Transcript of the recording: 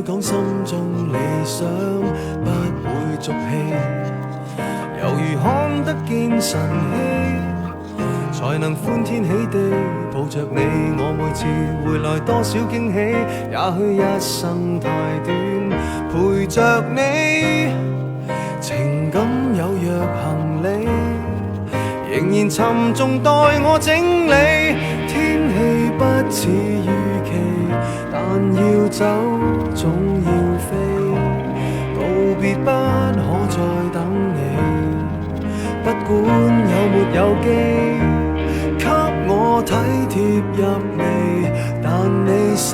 講心中理想，不會俗氣，猶如看得見晨曦，才能歡天喜地抱着你。我每次回來多少驚喜，也許一生太短，陪着你，情感有若行李，仍然沉重待我整理。天氣不似預期，但要走總要飛，道別不可再等你，不管有沒有機，給我體貼入微，但你手